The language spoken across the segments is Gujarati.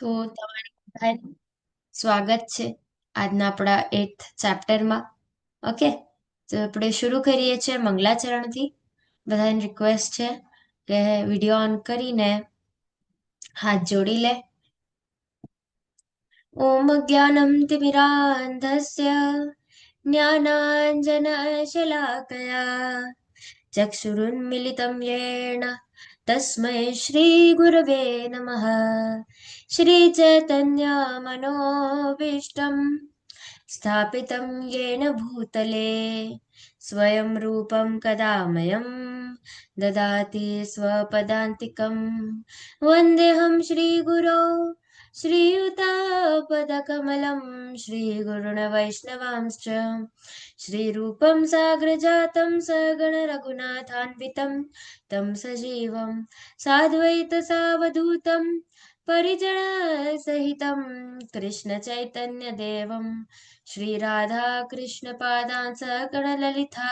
તો તમારી બધાનું સ્વાગત છે આજના આપણા 8th ચેપ્ટરમાં. ઓકે, તો આપણે શરૂ કરીએ છીએ મંગલાચરણથી. બધાને રિક્વેસ્ટ છે કે વિડીયો ઓન કરીને હાથ જોડી લે. ઓમ જ્ઞાનમ તિમિરાંધસ્ય જ્ઞાનાંજનશલાકયા ચક્ષુરુન્મિલિतं येन तस्मै श्रीगुरवे नमः. श्रीचैतन्यमनोभीष्टं स्थापितं येन भूतले स्वयं रूपं कदा मह्यं ददाति स्वपदान्तिकं. वन्देऽहं श्रीगुरो श्रीयुतापदकमलं श्रीगुरुन् वैष्णवांश्च श्रीरूपं साग्रजातं सगण रघुनाथान्वितं तं सजीवं साद्वैतसावधूतं परिजनसहितं कृष्णचैतन्यदेवं श्रीराधाकृष्णपादान् सगणललिता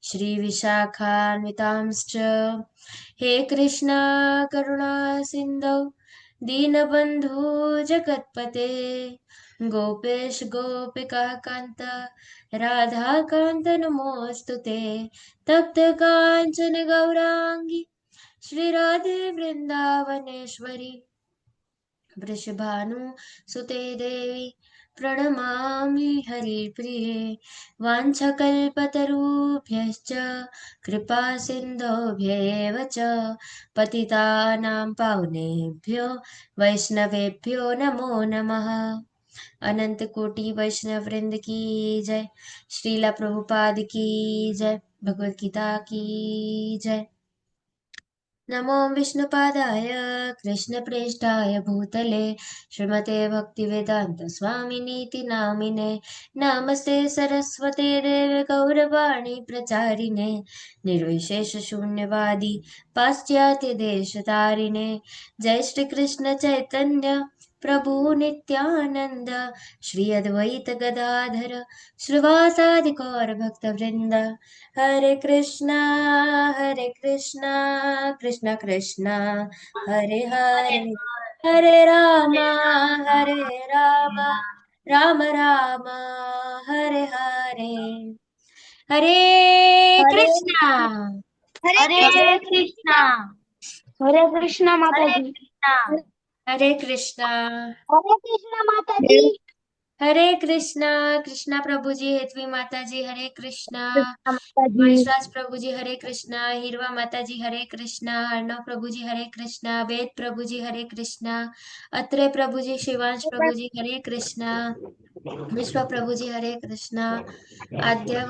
श्रीविशाखान्वितांश्च. हे कृष्णा करुणा सिन्धौ दीनबन्धु जगत्पते गोपेश गोपिकाः कान्त राधाकान्त नमोऽस्तु ते. तप्त काञ्चन गौराङ्गी श्रीराधे वृन्दावनेश्वरी वृषभानुसुते देवी प्रणमामि हरिप्रिये. वाञ्छकल्पतरुभ्यश्च कृपा सिन्धुभ्येव च पतितानां पावनेभ्यो वैष्णवेभ्यो नमो नमः. अनंत कोटि वैष्णव वृंद की जय. श्रीला प्रभुपाद की जय. भगवत गीता की जय. नमो विष्णुपादाय कृष्णप्रेष्ठाय भूतले श्रीमते भक्तिवेदांत स्वामिनीति नामिने. नमस्ते सरस्वते देवे गौरवाणी प्रचारिणे निर्विशेष शून्यवादी पाश्चात्य देश तारिणे. जय श्री कृष्ण चैतन्य प्रभु नित्यानंद श्री अद्वैत गदाधर श्रीवासादि गौर भक्त वृंद. हरे कृष्णा कृष्ण कृष्णा हरे हरे हरे राम राम राम हरे हरे. हरे हरे कृष्णा हरे हरे कृष्णा हरे कृष्णा माता हरे जी। कृष्णा हरे कृष्णा हरे कृष्णा माता जी। हरे कृष्णा. कृष्णा प्रभु जी, हेतवी माता जी हरे कृष्णा. माता जी। वंशराज प्रभु जी हरे कृष्णा. हिरवा माता जी हरे कृष्णा. अर्णव प्रभु जी हरे कृष्णा. वेद प्रभु जी हरे कृष्णा. अत्रे प्रभु जी, शिवांश प्रभु जी हरे कृष्णा. विश्व प्रभु जी हरे कृष्णा. आद्या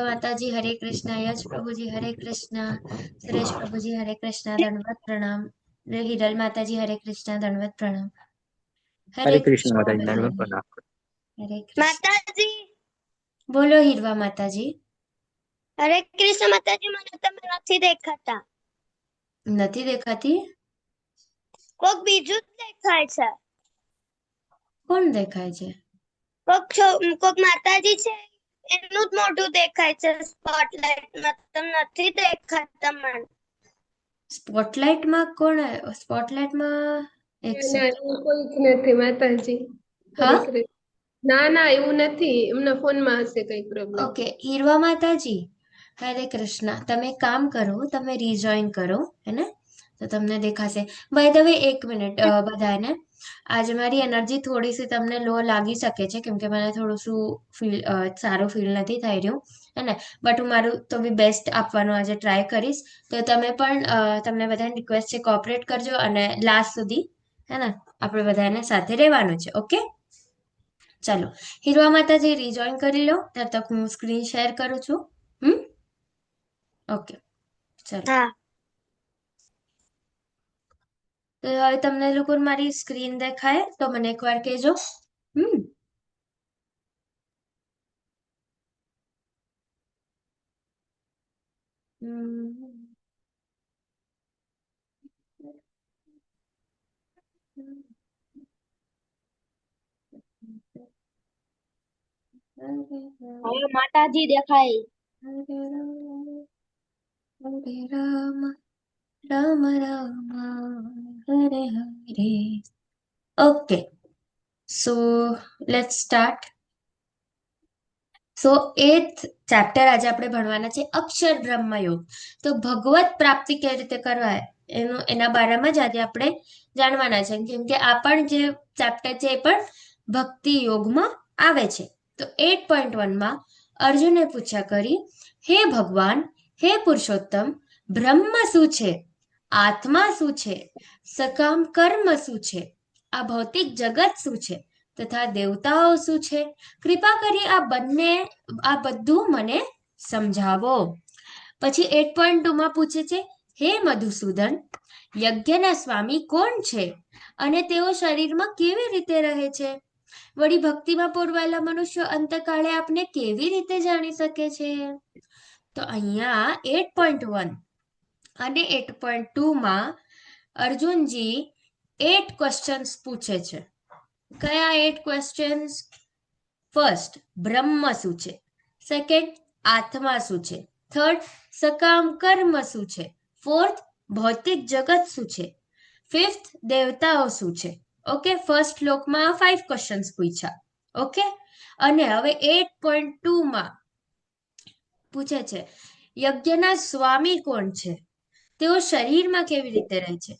माता जी हरे कृष्णा. यश प्रभु जी हरे कृष्णा. सुरेश प्रभु जी हरे कृष्णा, दंडवत प्रणाम. हिरल माता जी हरे कृष्णा, दंडवत प्रणाम. हरे हरे कृष्ण कृष्णा. माताजी, दंडवत प्रणाम। हरे कृष्ण. माता जी बोलो हिरवा माता जी. हरे कृष्ण माता जी। મને તમે નથી દેખાતા. નથી દેખાતી? કોક બીજું જ દેખાય છે. કોણ દેખાય છે? કોક માતાજી છે એનું જ મોઢું દેખાય છે સ્પોટલાઇટમાં. તમે નથી દેખાતા મને. સ્પોટલાઇટમાં કોણ? સ્પોટલાઇટમાં એક ના સેકન્ડ. એવું કોઈ જ નથી માતાજી. હા, હરે કૃષ્ણ. ના એવું નથી, એમના ફોનમાં હશે કઈ પ્રોબ્લેમ. ઓકે. હીરવા માતાજી હરે કૃષ્ણ. તમે એક કામ કરો, તમે રીજોઈન કરો, હેને? તો તમને દેખાશે. બાય ધ વે, એક મિનિટ બધાને. આજે મારી એનર્જી થોડી સી તમને લો લાગી શકે છે, કેમ કે મને થોડું શું સારું ફીલ નથી થઈ રહ્યું, હેને? બટ હું મારું તો બી બેસ્ટ આપવાનો આજે ટ્રાય કરીશ. તો તમે પણ તમને બધાને રિક્વેસ્ટ છે, કોઓપરેટ કરજો અને લાસ્ટ સુધી, હેને? આપણે બધાને સાથે રહેવાનું છે. ઓકે, ચાલો. હીરવા માતાજી રીજોઈન કરી લો, ત્યાર તક હું સ્ક્રીન શેર કરું છું. ઓકે, ચાલો. હા. તો હવે તમને લોકો મારી સ્ક્રીન દેખાય તો મને એકવાર કહેજો. હમ હવે માતાજી દેખાય. હરે રામ રામ રામ હરે હરે okay, so let's start. So eighth chapter આજે આપણે ભણવાના છે અક્ષર બ્રહ્મયોગ. તો ભગવત પ્રાપ્તિ કેવી રીતે કરવાય એના બારામાં જ આજે આપણે જાણવાના છે, કેમ કે આ પણ જે ચેપ્ટર છે એ પણ ભક્તિ યોગમાં આવે છે. તો 8.1માં અર્જુને પૂછ્યા કરી, હે ભગવાન, હે પુરુષોત્તમ, બ્રહ્મ શું છે, આત્મા શું છે, સકામ કર્મ શું છે, આ ભૌતિક જગત શું છે, તથા દેવતાઓ શું છે? કૃપા કરી આ બધું મને સમજાવો. પછી 8.2માં પૂછે છે, હે મધુસૂદન, યજ્ઞના સ્વામી કોણ છે અને તેઓ શરીરમાં કેવી રીતે રહે છે? વળી ભક્તિમાં પોરવાયેલા મનુષ્યો અંતકાળે આપને કેવી રીતે જાણી શકે છે? તો અહીંયા 8.1 અને 8.2માં અર્જુનજી 8 ક્વેશ્ચન્સ પૂછે છે. કયા 8 ક્વેશ્ચન્સ? ફર્સ્ટ, બ્રહ્મ શું છે? સેકન્ડ, આત્મા શું છે? થર્ડ, સકામ કર્મ શું છે? ફોર્થ, ભૌતિક જગત શું છે? ફિફ્થ, દેવતાઓ શું છે? ઓકે, ફર્સ્ટ શ્લોકમાં 5 ક્વેશ્ચન્સ પૂછ્યા. ઓકે, અને હવે 8.2માં પૂછે છે, યજ્ઞના સ્વામી કોણ છે? તેઓ શરીરમાં કેવી રીતે રહે છે?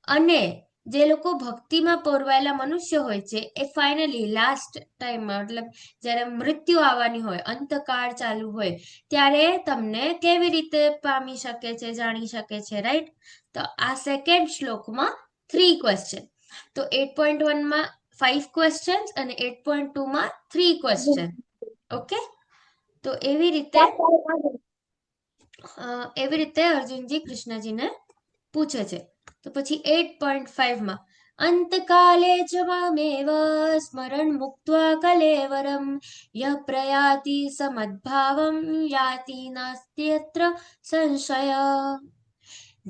અને જે લોકો ભક્તિમાં પોરવાયેલા મનુષ્ય હોય છે એ ફાઇનલી લાસ્ટ ટાઈમમાં, મતલબ જ્યારે મૃત્યુ આવવાની હોય, અંતકાળ ચાલુ હોય, ત્યારે તમને કેવી રીતે પામી શકે છે, જાણી શકે છે, રાઈટ? તો આ સેકન્ડ શ્લોકમાં 3 ક્વેશ્ચન. તો 8.1માં 5 ક્વેશ્ચન્સ અને 8.2માં 3 ક્વેશ્ચન. ઓકે, તો એવી રીતે અર્જુનજી કૃષ્ણજીને પૂછે છે. તો પછી 8.5માં અંતકાલે ચ મામેવ સ્મરણ મુક્ત્વા કલેવરમ યઃ પ્રયાતિ સમદ્ભાવમ યાતિ નાસ્ત્યત્ર સંશય.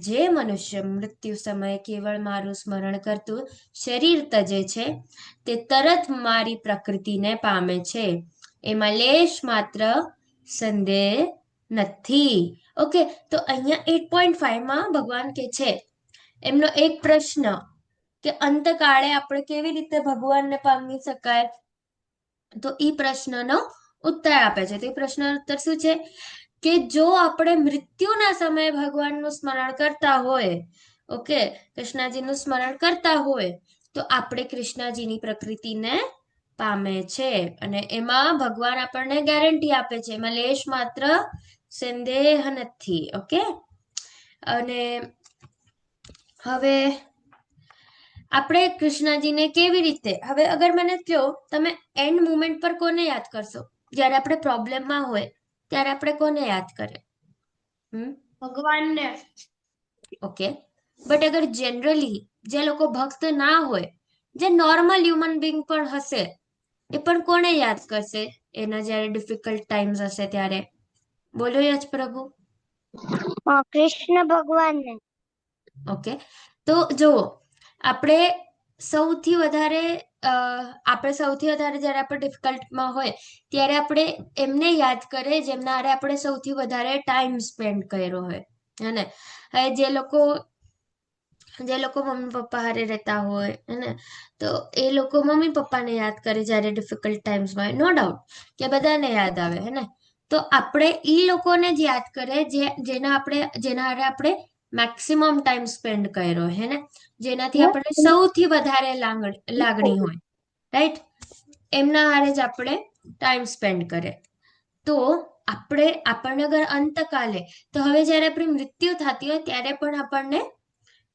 જે મનુષ્ય મૃત્યુ સમયે કેવળ મારું સ્મરણ કરતું શરીર તજે છે તે તરત મારી પ્રકૃતિને પામે છે, એમાં લેશ માત્ર સંદેહ નથી. ઓકે, તો અહીંયા 8.5માં ભગવાન કે છે, એમનો એક પ્રશ્ન કે અંતકાળે આપણે કેવી રીતે ભગવાનને પામી શકાય, તો એ પ્રશ્નનો ઉત્તર આપે છે. તો એ પ્રશ્નનો ઉત્તર શું છે કે જો આપણે મૃત્યુના સમયે ભગવાનનું સ્મરણ કરતા હોય, ઓકે, કૃષ્ણજીનું સ્મરણ કરતા હોય, તો આપણે કૃષ્ણજીની પ્રકૃતિને પામે છે. અને એમાં ભગવાન આપણને ગેરંટી આપે છે, એમાં લેશ માત્ર સંદેહ નથી. ઓકે, અને હવે આપણે કૃષ્ણજીને કેવી રીતે, હવે અગર મને કહો, તમે એન્ડ મુમેન્ટ પર કોને યાદ કરશો? જ્યારે આપણે પ્રોબ્લેમમાં હોય ત્યારે આપણે કોને યાદ કરીએ? ભગવાનને. ઓકે, બટ અગર જનરલી જે લોકો ભક્ત ના હોય, જે નોર્મલ હ્યુમન બિંગ પણ હશે, એ પણ કોને યાદ કરશે એના જ્યારે ડિફિકલ્ટ ટાઈમ્સ હશે ત્યારે? બોલો યજ પ્રભુ. કૃષ્ણ ભગવાનને. ઓકે, તો જુઓ, આપણે સૌથી વધારે જ્યારે આપણે ડિફિકલ્ટમાં હોય ત્યારે આપણે એમને યાદ કરીએ જેમના હારે આપણે સૌથી વધારે ટાઈમ સ્પેન્ડ કર્યો હોય, હે ને? હવે જે લોકો મમ્મી પપ્પા હારે રહેતા હોય, હે, તો એ લોકો મમ્મી પપ્પાને યાદ કરે જ્યારે ડિફિકલ્ટ ટાઈમ્સમાં હોય, નો ડાઉટ કે બધાને યાદ આવે, હે ને? તો આપણે ઈ લોકોને જ યાદ કરે જેના હારે આપણે મેક્સિમમ ટાઈમ સ્પેન્ડ કર્યો, હે ને? જેનાથી આપણે સૌથી વધારે લાગણી હોય, રાઈટ? એમના હારે જ આપણે ટાઈમ સ્પેન્ડ કરે. તો આપણને અગર અંતકાલે, તો હવે જ્યારે આપણી મૃત્યુ થતી હોય ત્યારે પણ આપણને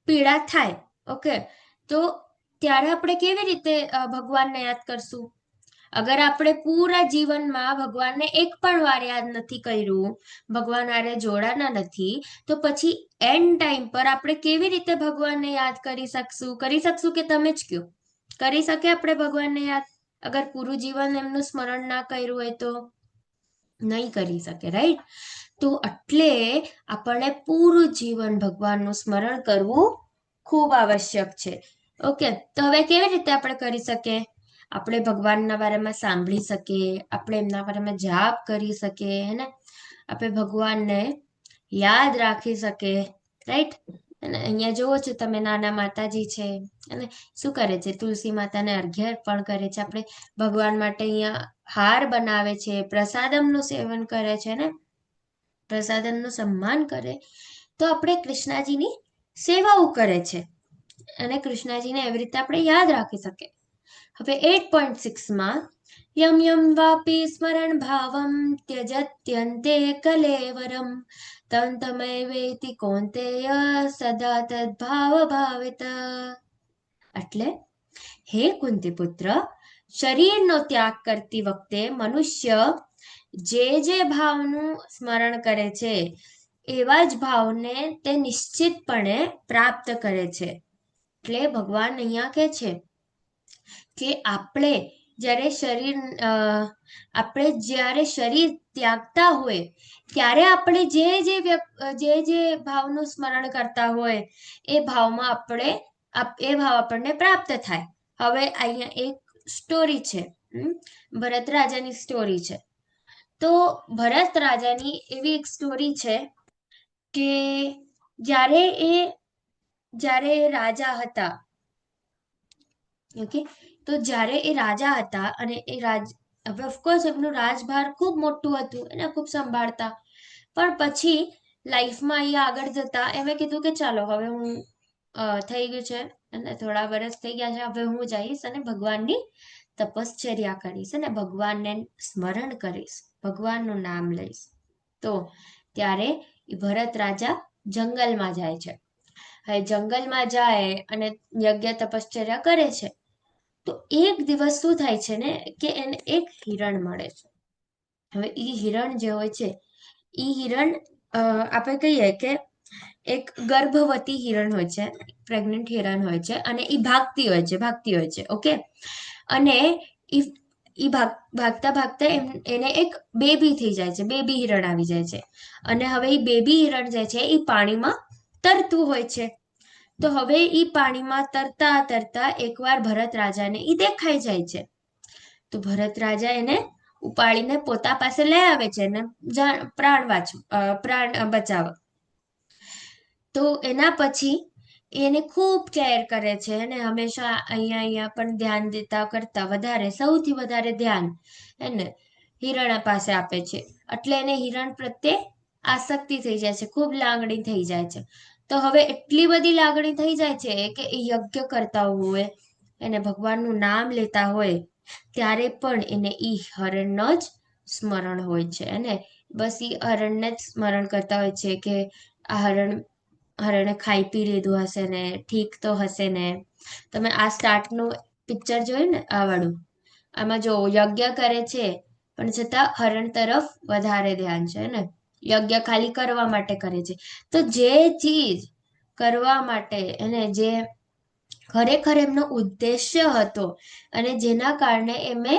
પીડા થાય. ઓકે, તો ત્યારે આપણે કેવી રીતે ભગવાનને યાદ કરશું? અગર આપણે પૂરા જીવનમાં ભગવાનને એક પણ વાર યાદ નથી કર્યું, ભગવાન હારે જોડાના નથી, તો પછી એન્ડ ટાઈમ પર આપણે કેવી રીતે ભગવાનને યાદ કરી શકશું કે તમે જ કયો? કરી શકે આપણે ભગવાનને યાદ અગર પૂરું જીવન એમનું સ્મરણ ના કર્યું હોય તો? નહીં કરી શકે, રાઈટ? તો એટલે આપણને પૂરું જીવન ભગવાનનું સ્મરણ કરવું ખૂબ આવશ્યક છે. ઓકે, તો હવે કેવી રીતે આપણે કરી શકીએ? આપણે ભગવાનના બારેમાં સાંભળી શકીએ, આપણે એમના બારેમાં જાપ કરી શકીએ, હે ને? આપણે ભગવાનને યાદ રાખી શકીએ, રાઈટ? અને અહીંયા જોવો છો તમે નાના માતાજી છે, અને શું કરે છે, તુલસી માતાને અર્ઘ્ય અર્પણ કરે છે. આપણે ભગવાન માટે અહીંયા હાર બનાવે છે, પ્રસાદમનું સેવન કરે છે ને, પ્રસાદમનું સન્માન કરે. તો આપણે કૃષ્ણાજીની સેવાઓ કરે છે, અને કૃષ્ણાજીને એવી રીતે આપણે યાદ રાખી શકીએ. હવે 8.6માં યમ યમ વાપી સ્મરણ ભાવમ ત્યજત્યંતે કલેવરમ તમ તમૈવેતિ કૌંતેય સદા તદ્ભાવ ભાવિત. એટલે હે કુંતી પુત્ર, શરીરનો ત્યાગ કરતી વખતે મનુષ્ય જે ભાવનું સ્મરણ કરે છે એવા જ ભાવને તે નિશ્ચિતપણે પ્રાપ્ત કરે છે. એટલે ભગવાન અહીંયા કહે છે કે આપણે જ્યારે શરીર ત્યાગતા હોય ત્યારે આપણે જે ભાવનું સ્મરણ કરતા હોય એ ભાવ આપણને પ્રાપ્ત થાય. હવે અહીંયા એક સ્ટોરી છે, ભરત રાજાની સ્ટોરી છે. તો ભરત રાજાની એવી એક સ્ટોરી છે કે જ્યારે એ રાજા હતા, ઓકે, તો જ્યારે એ રાજા હતા અને હવે ઓફકોર્સ એમનું રાજભાર ખૂબ મોટું હતું, એને ખૂબ સંભાળતા. પણ પછી લાઈફમાં અહીંયા આગળ જતા એમણે કીધું કે ચાલો હવે હું થઈ ગયું છે અને થોડા વર્ષ થઈ ગયા છે, હવે હું જઈશ અને ભગવાનની તપશ્ચર્યા કરીશ અને ભગવાનને સ્મરણ કરીશ, ભગવાનનું નામ લઈશ. તો ત્યારે ભરત રાજા જંગલમાં જાય છે. હવે જંગલમાં જાય અને યજ્ઞ તપશ્ચર્યા કરે છે. તો એક દિવસ શું થાય છે ને કે એને એક હિરણ મળે છે. હવે એ હિરણ જે હોય છે એ હિરણ આપણે કહીએ કે એક ગર્ભવતી હિરણ હોય છે, પ્રેગ્નન્ટ હિરણ હોય છે, અને એ ભાગતી હોય છે, ઓકે. અને એ ભાગતા ભાગતા એને એક બેબી થઈ જાય છે, બેબી હિરણ આવી જાય છે. અને હવે એ બેબી હિરણ જે છે એ પાણીમાં તરતું હોય છે. તો હવે એ પાણીમાં તરતા તરતા એકવાર ભરત રાજાને એ દેખાઈ જાય છે. તો ભરત રાજા એને ઉપાડીને પોતા પાસે લઈ આવે છે ને પ્રાણ બચાવવા. તો એના પછી એને ખૂબ કેર કરે છે અને હંમેશા અહીંયા પણ ધ્યાન દેતા કરતા વધારે સૌથી વધારે ધ્યાન એને હિરણ પાસે આપે છે. એટલે એને હિરણ પ્રત્યે આસક્તિ થઈ જાય છે, ખૂબ લાગણી થઈ જાય છે. તો હવે એટલી બધી લાગણી થઈ જાય છે કે એ યજ્ઞ કરતા હોય એને ભગવાનનું નામ લેતા હોય ત્યારે પણ એને ઈ હરણનો જ સ્મરણ હોય છે. અને બસ ઈ હરણને જ સ્મરણ કરતા હોય છે કે આ હરણે ખાઈ પી લીધું હશે ને, ઠીક તો હશે ને. તમે આ સ્ટાર્ટનું પિક્ચર જોયું ને આ વાળું, આમાં જો યજ્ઞ કરે છે પણ છતાં હરણ તરફ વધારે ધ્યાન છે ને, યજ્ઞ ખાલી કરવા માટે કરે છે. તો જે ચીજ કરવા માટે અને જે ખરેખર એમનો ઉદ્દેશ્ય હતો અને જેના કારણે એમે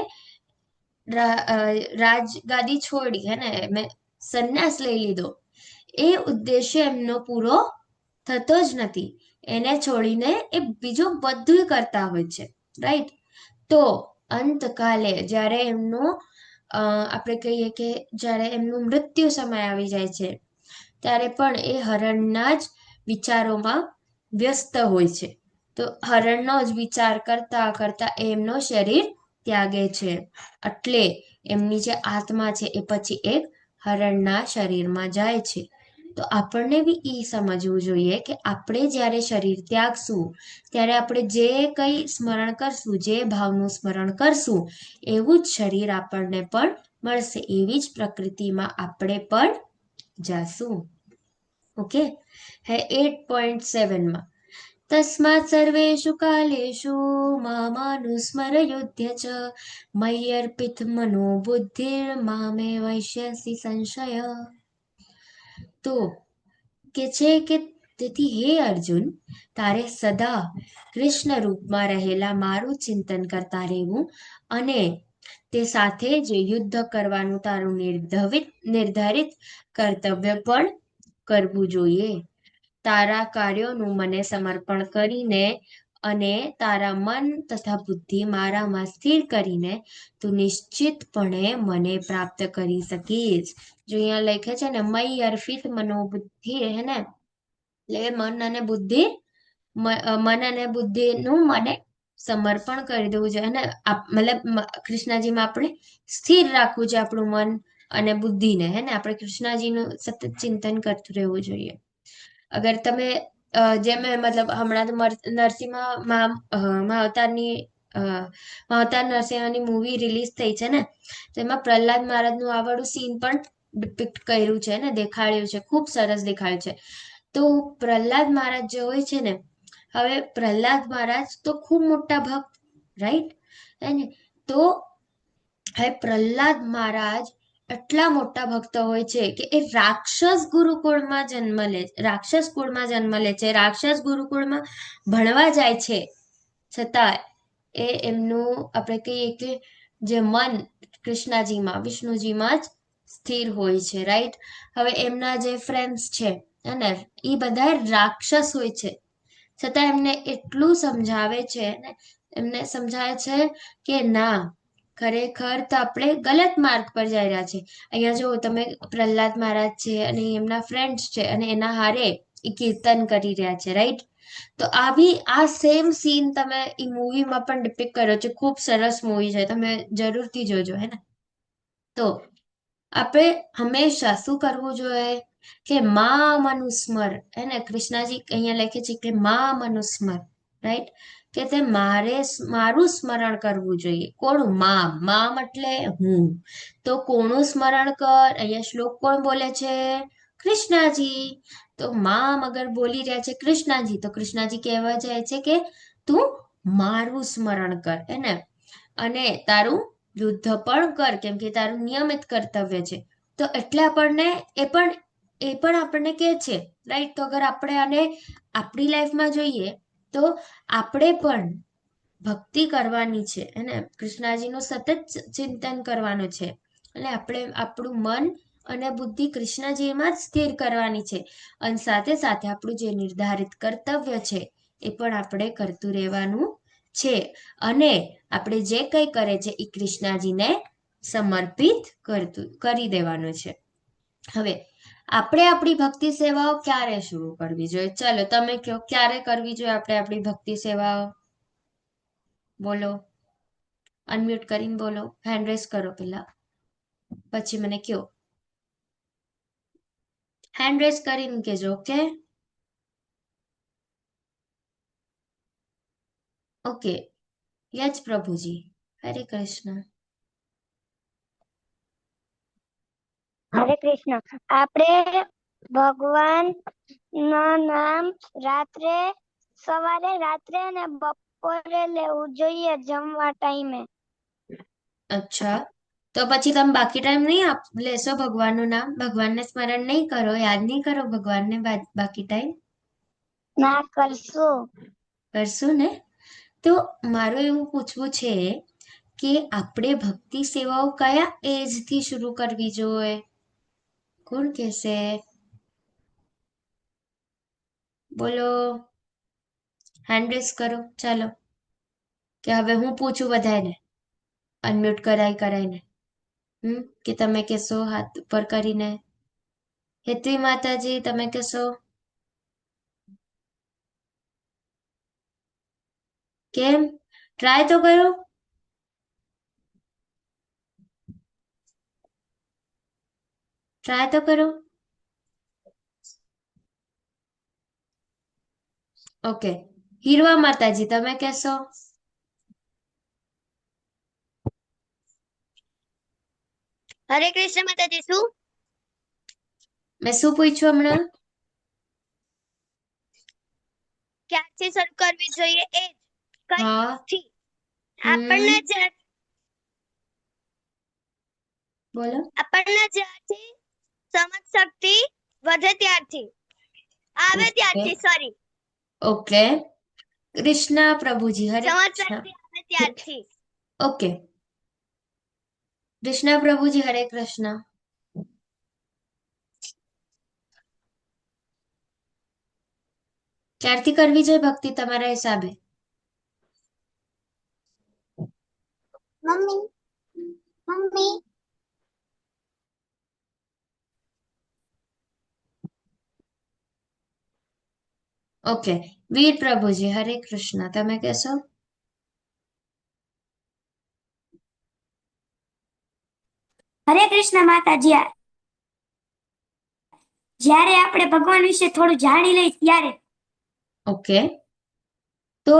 રાજગાદી છોડી હે ને એમે સંન્યાસ લઈ લીધો, એ ઉદ્દેશ્ય એમનો પૂરો થતો જ નથી. એને છોડીને એ બીજું બધું કરતા હોય છે, રાઈટ. તો અંતકાલે જ્યારે આપણે કહીએ કે જ્યારે એમનું મૃત્યુ સમય આવી જાય છે ત્યારે પણ એ હરણના જ વિચારોમાં વ્યસ્ત હોય છે. તો હરણનો જ વિચાર કરતા કરતા એમનો શરીર ત્યાગે છે. એટલે એમની જે આત્મા છે એ પછી એક હરણના શરીરમાં જાય છે. તો આપણને બી એ સમજવું જોઈએ કે આપણે જ્યારે શરીર ત્યાગશું ત્યારે આપણે જે કંઈ સ્મરણ કરશું, જે ભાવનું સ્મરણ કરશું એવું જ શરીર આપણને પણ મળશે, એવી જ પ્રકૃતિમાં આપણે પણ જાશું. ઓકે. હે 8.7માં તસ્માत् સર્વેષુ કાલેષુ મામાનુસ્મરયુધ્ય ચ મય્યર્પિત મનો બુદ્ધિર મામે વૈશ્યસી સંશય. તો કે છે કે તેથી હે અર્જુન, તારે સદા કૃષ્ણ રૂપમાં રહેલા મારું ચિંતન કરતા રહેવું અને તે સાથે જ યુદ્ધ કરવાનું તારું નિર્ધારિત કર્તવ્ય પણ કરવું જોઈએ. તારા કાર્યોનું મને સમર્પણ કરીને અને તારા મન તથા બુદ્ધિ મારામાં સ્થિર કરીને તું નિશ્ચિતપણે મને પ્રાપ્ત કરી શકીશ. જો અહીંયા લખે છે ને મય્ય અર્પિત મનોબુદ્ધિ હે ને, એટલે મન અને બુદ્ધિ મન અને બુદ્ધિનું મને સમર્પણ કરી દેવું જોઈએ અને મતલબ કૃષ્ણજીમાં આપણે સ્થિર રાખવું છે આપણું મન અને બુદ્ધિને, હે ને. આપણે કૃષ્ણજીનું સતત ચિંતન કરતું રહેવું જોઈએ. અગર તમે જેમ મતલબ હમણાં તો નરસિંહ અવતારની અવતાર નરસિંહની મૂવી રિલીઝ થઈ છે ને, તો એમાં પ્રહલાદ મહારાજનું આ વાળું સીન પણ ડિપિક્ટ કર્યું છે ને, દેખાડ્યું છે, ખૂબ સરસ દેખાડ્યું છે. તો પ્રહલાદ મહારાજ જે હોય છે ને, હવે પ્રહલાદ મહારાજ તો ખૂબ મોટા ભક્ત, રાઈટ, ને. તો હવે પ્રહલાદ મહારાજ એટલા મોટા ભક્ત હોય છે કે એ રાક્ષસ ગુરુકુળમાં જન્મ લે, રાક્ષસ કુળમાં જન્મ લે છે, રાક્ષસ ગુરુકુળમાં ભણવા જાય છે, છતાં એ એમનું આપણે કહીએ કે જે મન કૃષ્ણજીમાં વિષ્ણુજીમાં જ સ્થિર હોય છે, રાઈટ. હવે એમના જે ફ્રેન્ડ્સ છે અને એ બધા રાક્ષસ હોય છે, છતાં એમને એટલું સમજાવે છે ને, એમને સમજાવે છે કે ના, ખરેખર તો આપણે ગલત માર્ગ પર જઈ રહ્યા છે. અહીંયા જો તમે પ્રહલાદ મહારાજ છે અને એમના ફ્રેન્ડ્સ છે અને એના હારે એ કીર્તન કરી રહ્યા છે, રાઈટ. તો આ સેમ સીન તમે એ મૂવીમાં પણ ડિપિક્ટ કર્યો છે. ખૂબ સરસ મૂવી છે, તમે જરૂરથી જોજો, હે ને. તો આપણે હંમેશા શું કરવું જોઈએ કે મા મનુસ્મર, હે ને. કૃષ્ણજી અહીંયા લખે છે કે મા મનુસ્મર, રાઈટ, કે તે મારું સ્મરણ કરવું જોઈએ. કોનું? મા એટલે હું. તો કોનું સ્મરણ કર? અહીંયા શ્લોક કોણ બોલે છે? કૃષ્ણજી. તો મા અગર બોલી રહ્યા છે કૃષ્ણજી, તો કૃષ્ણજી કહેવા જાય છે કે તું મારું સ્મરણ કર, હે ને. અને તારું યુદ્ધ પણ કર, કેમ કે તારું નિયમિત કર્તવ્ય છે. તો એટલે આપણને એ પણ આપણને કહે છે, રાઈટ. તો અગર આપણે આને આપણી લાઈફમાં જોઈએ તો આપણે પણ ભક્તિ કરવાની છે, અને કૃષ્ણજીનું સતત ચિંતન કરવાનું છે. એટલે આપણે આપણું મન અને બુદ્ધિ કૃષ્ણજીમાં જ સ્થિર કરવાની છે. અને સાથે સાથે આપણું જે નિર્ધારિત કર્તવ્ય છે એ પણ આપણે કરતું રહેવાનું છે. અને આપણે જે કંઈ કરે છે એ કૃષ્ણજીને સમર્પિત કરી દેવાનું છે. હવે આપણે આપણી ભક્તિ સેવાઓ ક્યારે શરૂ કરવી જોઈએ? ચલો તમે કહો, ક્યારે કરવી જોઈએ આપણે આપણી ભક્તિ સેવાઓ? બોલો, અનમ્યુટ કરીને બોલો, હેન્ડ રેઝ કરો પેલા, પછી મને કયો. હેન્ડ રેઝ કરીને કહેજો, ઓકે? ઓકે, યસ પ્રભુજી. હરે કૃષ્ણ. હરે કૃષ્ણ. આપણે ભગવાન ના નામ સવારે, રાત્રે અને બપોરે લેવું જોઈએ જમવા ટાઈમે. અચ્છા, તો પછી તમે બાકી ટાઈમ નહીં લેશો ભગવાનનું નામ? ભગવાનને સ્મરણ નહીં કરો, યાદ નહીં કરો ભગવાનને બાકી ટાઈમ? ના કરશું. કરશું ને. તો મારું એવું પૂછવું છે કે આપણે ભક્તિ સેવાઓ કયા એજ થી શરૂ કરવી જોઈએ? કોણ કહેશે? બોલો, હેન્ડ રેઝ કરો. ચાલો, કે હવે હું પૂછું બધાને, અનમ્યુટ કરાઈને. કે તમે કહેશો હાથ ઉપર કરીને? હેતવી માતાજી, તમે કહેશો? કેમ? ટ્રાય તો કરો. ટ્રાય તો કરો. ઓકે, હીરવા માતાજી, તમે કહેશો? હરે કૃષ્ણ માતાજી. શું? મેં શું પૂછ્યું હમણાં? ક્યાંથી શરૂ કરવી જોઈએ એ હા. કઈથી આપણને બોલો. જ્યારથી સમજ શક્તિ વધે ત્યારથી, આવે ત્યારથી, સોરી. ઓકે, કૃષ્ણ પ્રભુજી, હરે સમજ કૃષ્ણ. શક્તિ આવે ત્યારથી. ઓકે, કૃષ્ણ પ્રભુજી, હરે કૃષ્ણ. ક્યારથી કરવી જોઈએ ભક્તિ તમારા હિસાબે? મમ્મી મમ્મી ઓકે, વીર પ્રભુજી હરે કૃષ્ણ, તમે કહેશો? હરે કૃષ્ણ માતાજી. જ્યારે આપણે ભગવાન વિશે થોડું જાણી લઈએ ત્યારે. ઓકે, તો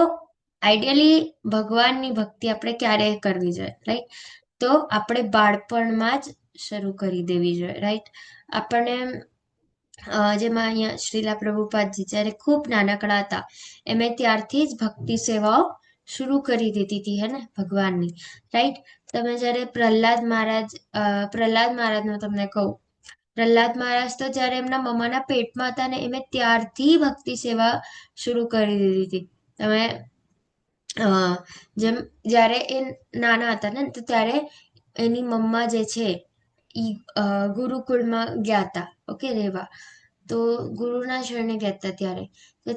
આઈડિયલી ભગવાનની ભક્તિ આપણે ક્યારે કરવી જોઈએ, રાઈટ? તો આપણે બાળપણમાં જ શરૂ કરી દેવી જોઈએ, રાઈટ? આપણને જેમાં અહીંયા શ્રીલા પ્રભુપાદજી જ્યારે ખૂબ નાનકડા હતા એમે ત્યારથી જ ભક્તિ સેવાઓ શરૂ કરી દીધી હતી, હે ને, ભગવાનની, રાઈટ? તમે જ્યારે પ્રહલાદ મહારાજનું તમને કહું, પ્રહલાદ મહારાજ તો જ્યારે એમના મમ્માના પેટમાં હતા ને એમે ત્યારથી ભક્તિ સેવા શરૂ કરી દીધી હતી. તમે જેમ જ્યારે એ નાના હતા ને તો ત્યારે એની મમ્મા જે છે ઈ ગુરુકુળમાં ગયા હતા, ઓકે, રહેવા. તો ગુરુના શરણે ગયા હતા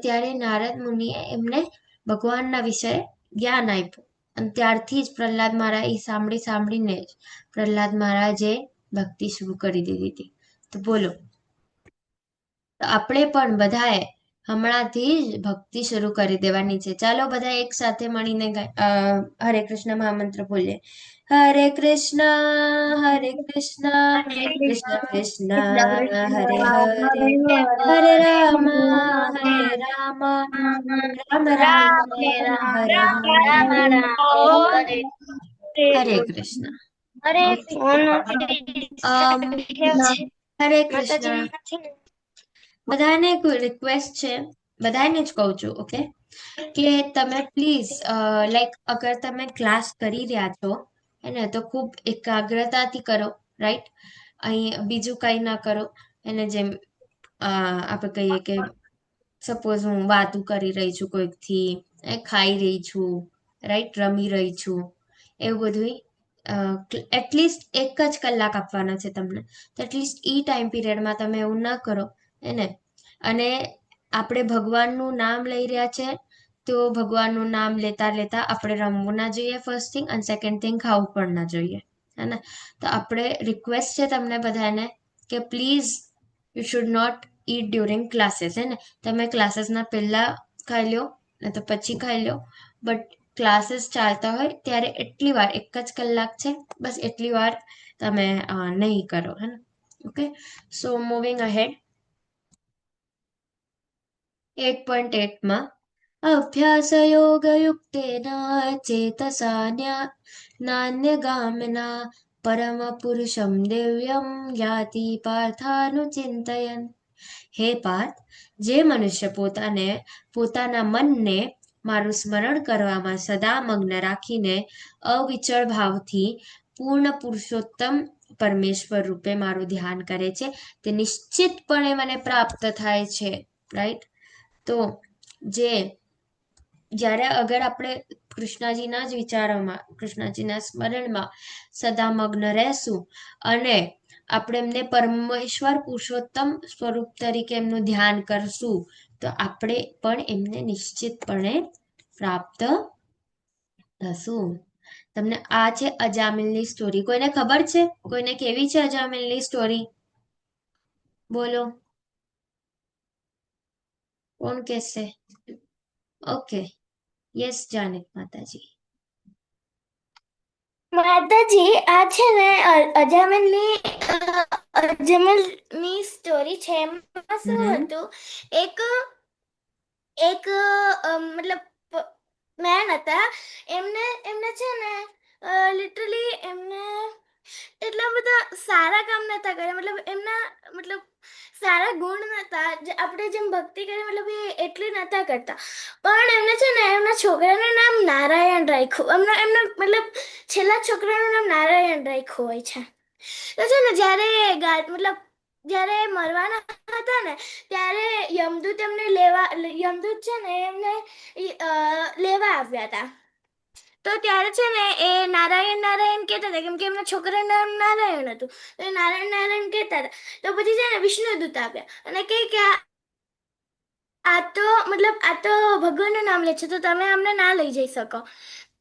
ત્યારે નારદ મુનિએ એમને ભગવાનના વિશે જ્ઞાન આપ્યું અને ત્યારથી જ પ્રહલાદ મહારાજ એ સાંભળીને જ પ્રહલાદ મહારાજે ભક્તિ શરૂ કરી દીધી હતી. તો બોલો, તો આપણે પણ બધાએ હમણાંથી જ ભક્તિ શરૂ કરી દેવાની છે. ચાલો બધા એક સાથે મળીને હરે કૃષ્ણ મહામંત્ર બોલીએ. હરે કૃષ્ણ હરે કૃષ્ણ કૃષ્ણ કૃષ્ણ હરે હરે, હરે રામ રામ રામ હરે હરે, હરે કૃષ્ણ. અરે ઓકે. ફોન હરે કૃષ્ણ. બધાને કોઈ રિક્વેસ્ટ છે, બધાને જ કહું છું, ઓકે, કે તમે પ્લીઝ લાઈક અગર તમે ક્લાસ કરી રહ્યા છો એને તો ખૂબ એકાગ્રતાથી કરો, રાઈટ? અહીં બીજું કંઈ ના કરો. એને જેમ આપણે કહીએ કે સપોઝ હું વાતું કરી રહી છું કોઈકથી, ખાઈ રહી છું, રાઈટ, રમી રહી છું, એવું બધું. એટલીસ્ટ એક જ કલાક આપવાનો છે તમને, તો એટલીસ્ટ એ ટાઈમ પીરિયડમાં તમે એવું ના કરો, એને. અને આપણે ભગવાનનું નામ લઈ રહ્યા છે તો ભગવાનનું નામ લેતા લેતા આપણે રમવું ના જોઈએ, ફર્સ્ટ થિંગ. અને સેકન્ડ થિંગ, ખાવું પણ ના જોઈએ, હે ને? તો આપણે રિક્વેસ્ટ છે તમને બધાને કે please you should not eat during classes, હે ને? તમે ક્લાસીસના પહેલા ખાઈ લો ને તો પછી ખાઈ લો, બટ ક્લાસીસ ચાલતા હોય ત્યારે એટલી વાર, એક જ કલાક છે બસ, એટલી વાર તમે નહીં કરો, હે ને? ઓકે, સો મૂવિંગ અહેડ. 8.8માં અભ્યાસયોગયુક્તેન ચેતસા નાન્યગામિના પરમપુરુષમ દિવ્યમ યાતિ પાર્થાનુચિંતયન. હે પાર્થ, જે મનુષ્ય પોતાના મનને મારું સ્મરણ કરવામાં સદા મગ્ન રાખીને અવિચળ ભાવથી પૂર્ણ પુરુષોત્તમ પરમેશ્વર રૂપે મારું ધ્યાન કરે છે તે નિશ્ચિતપણે મને પ્રાપ્ત થાય છે, રાઈટ? તો જ્યારે અગર આપણે કૃષ્ણજીના જ વિચારોમાં, કૃષ્ણજીના સ્મરણમાં સદા મગ્ન રહેશું અને આપણે એમને પરમેશ્વર પુરુષોત્તમ સ્વરૂપ તરીકે એમનું ધ્યાન કરશું તો આપણે પણ એમને નિશ્ચિતપણે પ્રાપ્ત થશું. તમને આ છે અજામિલની સ્ટોરી. કોઈને ખબર છે? કોઈને કેવી છે અજામિલની સ્ટોરી? બોલો, કોણ કહેશે? ઓકે, યસ જાનક માતાજી. માતાજી, આ છે ને અજામિલની સ્ટોરી છે. એમાં શું હતું, એક એક મતલબ મેન હતા. એમને છે ને લિટરલી એમને એટલા બધા સારા કામ નતા કર્યા, મતલબ એમના મતલબ સારા ગુણ નતા. આપણે જેમ ભક્તિ કરીએ મતલબ એ એટલી નતા કરતા, પણ એમને છે ને એમના છોકરાનું નામ નારાયણ રાખ્યું. એમના મતલબ છેલ્લા છોકરાનું નામ નારાયણ રાખ્યું હોય છે. તો છે ને જ્યારે મરવાના હતા ને ત્યારે યમદૂત છે ને એમને લેવા આવ્યા હતા. તો ત્યારે છે ને એ નારાયણ નારાયણ કહેતા હતા, કેમ કે એમના છોકરાનું નામ નારાયણ હતું. તો એ નારાયણ નારાયણ કહેતા હતા. તો પછી છે ને વિષ્ણુદૂત આવ્યા અને કહે કે આ તો ભગવાનનું નામ લે છે, તો તમે અમને ના લઈ જઈ શકો.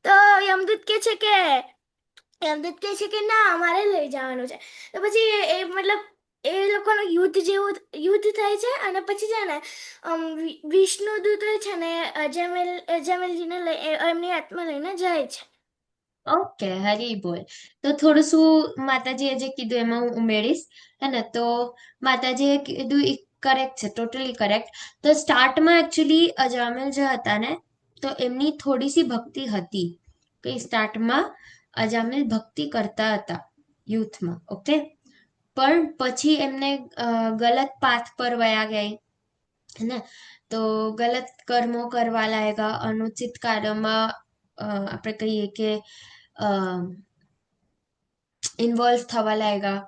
તો યમદૂત કહે છે કે ના, અમારે લઈ જવાનું છે. તો પછી એ મતલબ એ લોકોનું યુદ્ધ થાય છે અને પછી છે ને વિષ્ણુદૂત છે ને અજામેલજીને એમની આત્મા લઈને જાય છે. ઓકે, હરી બોલ. તો થોડું શું માતાજીએ જે કીધું એમાં હું ઉમેરીશ, હે ને? તો માતાજીએ કીધું એ કરેક્ટ છે, ટોટલી કરેક્ટ. તો સ્ટાર્ટમાં એકચ્યુઅલી અજામેલ જે હતા ને, તો એમની થોડી સી ભક્તિ હતી, કે સ્ટાર્ટમાં અજામેલ ભક્તિ કરતા હતા યુથમાં, ઓકે. પણ પછી એમને ગલત પાથ પર વયા ગયા, હે ને? તો ગલત કર્મો કરવા લાગ્યા, અનુચિત કાર્યમાં આપણે કહીએ કે ઇન્વોલ્વ થવા લાગ્યા,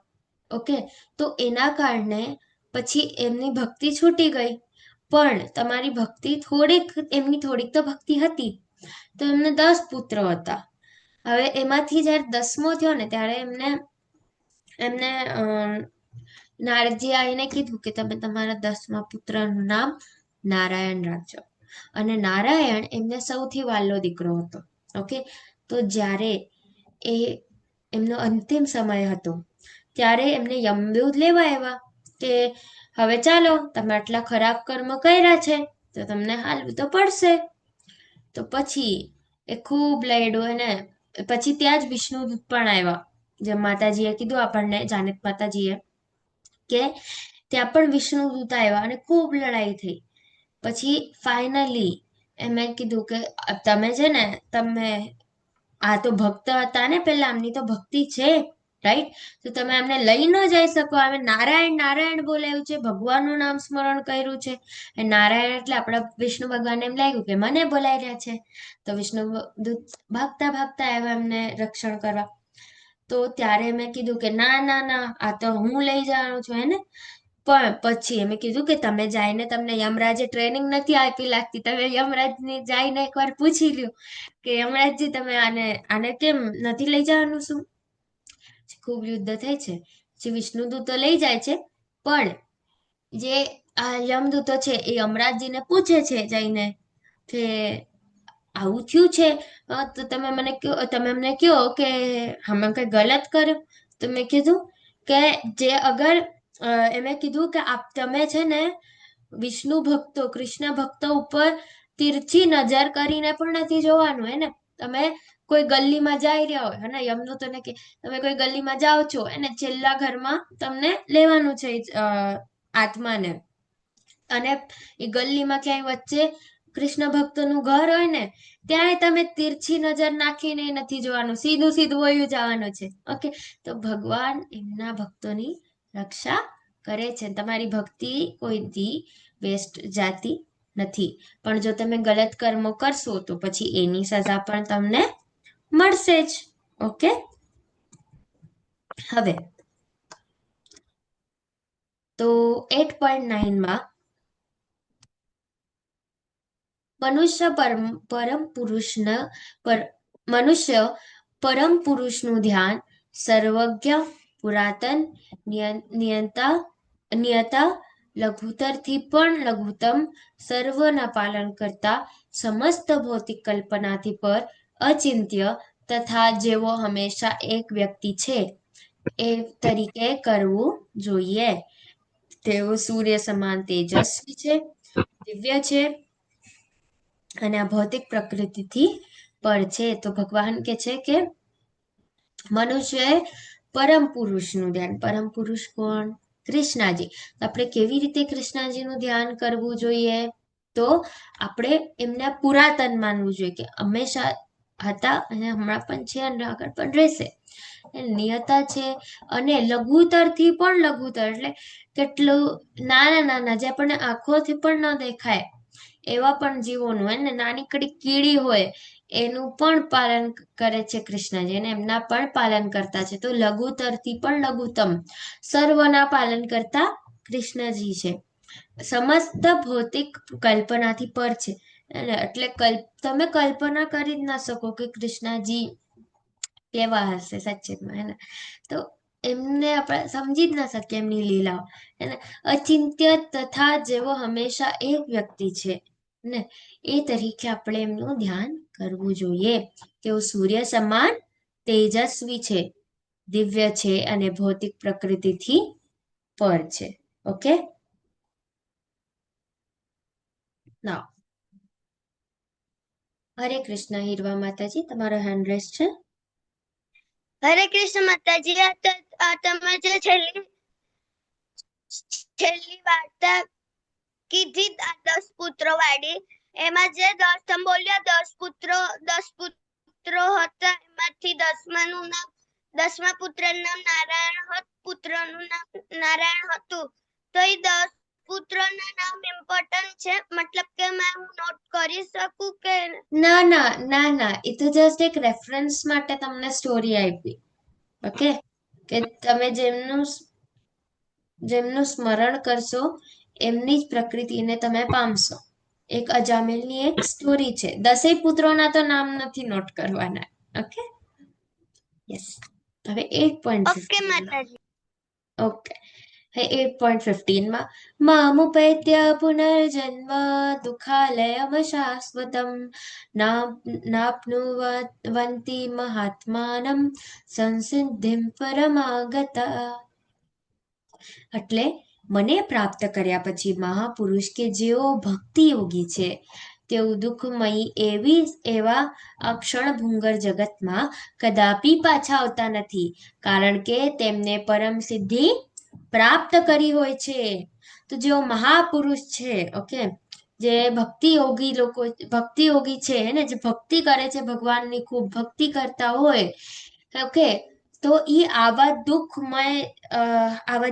ઓકે. તો એના કારણે પછી એમની ભક્તિ છૂટી ગઈ. પણ તમારી ભક્તિ એમની થોડીક તો ભક્તિ હતી, તો એમને 10 પુત્રો હતા. હવે એમાંથી જયારે 10મો થયો ને, ત્યારે એમને નારદજી આવીને કીધું કે તમે તમારા 10મા પુત્રનું નામ નારાયણ રાખજો. અને નારાયણ એમને સૌથી વહાલો દીકરો હતો, ઓકે. તો જ્યારે એ એમનો અંતિમ સમય હતો, ત્યારે એમને યમદૂત લેવા આવ્યા કે હવે ચાલો, તમે આટલા ખરાબ કર્મ કર્યા છે, તો તમને હાલવું તો પડશે. તો પછી એ ખૂબ લડ્યો, અને પછી ત્યાં જ વિષ્ણુદૂત પણ આવ્યા, જેમ માતાજીએ કીધું આપણને, જાનક માતાજીએ, કે ત્યાં પણ વિષ્ણુદૂત આવ્યા અને ખૂબ લડાઈ થઈ. પછી ફાઇનલી એમે કીધું કે તમે છે ને, આ તો ભક્ત હતા ને પેલા, આમની તો ભક્તિ છે, રાઈટ? તો તમે એમને લઈ ન જઈ શકો. અમે નારાયણ નારાયણ બોલાવ્યું છે, ભગવાનનું નામ સ્મરણ કર્યું છે. નારાયણ એટલે આપણા વિષ્ણુ ભગવાનને એમ લાગ્યું કે મને બોલાવી રહ્યા છે, તો વિષ્ણુ દૂત ભાગતા ભાગતા આવ્યા એમને રક્ષણ કરવા. તો ત્યારે મેં કીધું કે ના ના ના, આ તો હું લઈ જવાનું છું, હે ને? પણ પછી એમે કીધું કે તમે જઈને, તમને યમરાજે ટ્રેનિંગ નથી આપી લાગતી, તમે યમરાજને જઈને એકવાર પૂછી લ્યો કે યમરાજજી તમે આને કેમ નથી લઈ જવાનું? શું ખૂબ યુદ્ધ થાય છે, જે વિષ્ણુદૂતો લઈ જાય છે. પણ જે આ યમદૂતો છે એ યમરાજજીને પૂછે છે જઈને કે આવું થયું છે, તો તમે અમને કહો કે અમે કઈ ગલત કર્યું? તો મેં કીધું કે એમે કીધું કે તમે છે ને વિષ્ણુ ભક્તો, કૃષ્ણ ભક્તો ઉપર તીરછી નજર કરીને પણ નથી જોવાનું, હે ને? તમે કોઈ ગલીમાં જઈ રહ્યા હોય, અને યમદૂતોને કે તમે કોઈ ગલીમાં જાઓ છો, અને છેલ્લા ઘરમાં તમને લેવાનું છે આત્માને, અને એ ગલીમાં ક્યાંય વચ્ચે કૃષ્ણ ભક્તોનું ઘર હોય ને, ત્યાંય તમે તીરછી નજર નાખીને નથી જોવાનું, સીધું સીધું વયું જવાનું છે, ઓકે. તો ભગવાન એમના ભક્તોની રક્ષા કરે છે. તમારી ભક્તિ કોઈ દી વેસ્ટ જાતી નથી. પણ જો તમે ગલત કર્મો કરશો, તો પછી એની સજા પણ તમને મળશે જ, ઓકે. હવે તો 8.9માં મનુષ્ય પરમ પુરુષનું ધ્યાન, સર્વજ્ઞ, પુરાતન, નિયતા, લઘુતરથી પણ લઘુત્તમ, સર્વના પાલન કરતા, સમસ્ત ભૌતિક કલ્પનાથી પર, અચિંત્ય તથા જેવો હંમેશા એક વ્યક્તિ છે એ તરીકે કરવું જોઈએ. તેઓ સૂર્ય સમાન તેજસ્વી છે, દિવ્ય છે, અને આ ભૌતિક પ્રકૃતિથી પર છે. તો ભગવાન કે છે કે મનુષ્યએ પરમ પુરુષનું ધ્યાન, પરમ પુરુષ કોણ? કૃષ્ણજી. આપણે કેવી રીતે કૃષ્ણજીનું ધ્યાન કરવું જોઈએ? તો આપણે એમને પુરાતન માનવું જોઈએ, કે હંમેશા હતા અને હમણાં પણ છે અને આગળ પણ રહેશે. નિયતા છે, અને લઘુતરથી પણ લઘુતર, એટલે કેટલું નાના નાના, જે આપણને આંખોથી પણ ન દેખાય એવા પણ જીવોનું, એને નાનીકડી કીડી હોય એનું પણ પાલન કરે છે કૃષ્ણજી, અને એમના પણ પાલન કરતા છે. તો લઘુતરથી પણ લઘુત્તમ, સર્વના પાલન કરતા કૃષ્ણજી છે. સમસ્ત ભૌતિક કલ્પનાથી પર છે, એટલે તમે કલ્પના કરી જ ના શકો કે કૃષ્ણજી કેવા હશે સચ્ચિતમાં, હે ને? તો એમને આપણે સમજી જ ના શકીએ એમની લીલાઓ, એને અચિંત્ય તથા જેવો હંમેશા એક વ્યક્તિ છે ને, એ તરીકે આપણે એમનું ધ્યાન કરવું જોઈએ. તેઓ સૂર્ય સમાન તેજસ્વી છે, દિવ્ય છે, અને ભૌતિક પ્રકૃતિથી પર છે. ઓકે, નાવ હરે કૃષ્ણ. હીરવા માતાજી, તમારો હેન્ડ રેસ છે. હરે કૃષ્ણ માતાજી. આ તમે જે છેલ્લી વાર્તા કીધી, આ 10 પુત્રો વાળી, એમાં જે 10 તમે બોલ્યા, 10 પુત્રો હતા, એમાંથી 10મા પુત્રનું નામ નારાયણ પુત્રનું નામ નારાયણ હતું. તો એ 10 પુત્રોના નામ ઇમ્પોર્ટન્ટ છે, મતલબ કે મેં હું નોટ કરી શકું કે? ના ના ના ના, એ તો જસ્ટ એક રેફરન્સ માટે તમને સ્ટોરી આપી. ઓકે, કે તમે જેમનું સ્મરણ કરશો એમની જ પ્રકૃતિને તમે પામશો. એક અજામિલની એક સ્ટોરી છે. 10 પુત્રોના તો નામ નથી નોટ કરવાના. Okay, yes. હવે 8.15 ઓકે માતાજી. ઓકે, 8.15 મામુપૈત્ય પુનર્જન્મ દુઃખાલયમ શાશ્વતમ નાપ્નુવન્તિ મહાત્માનમ સંસિદ્ધિમ પરમાગતા. એટલે મને પ્રાપ્ત કર્યા પછી મહાપુરુષ કે જેઓ ભક્તિ યોગી છે તેઓ દુઃખમયી એવા અક્ષણભંગુર જગતમાં કદાપી પાછા આવતા નથી, કારણ કે તેમને પરમ સિદ્ધિ પ્રાપ્ત કરી હોય છે. તો જેઓ મહાપુરુષ છે, ઓકે, જે ભક્તિ યોગી છે ને, જે ભક્તિ કરે છે, ભગવાનની ખૂબ ભક્તિ કરતા હોય, ઓકે, તો ઈ આવા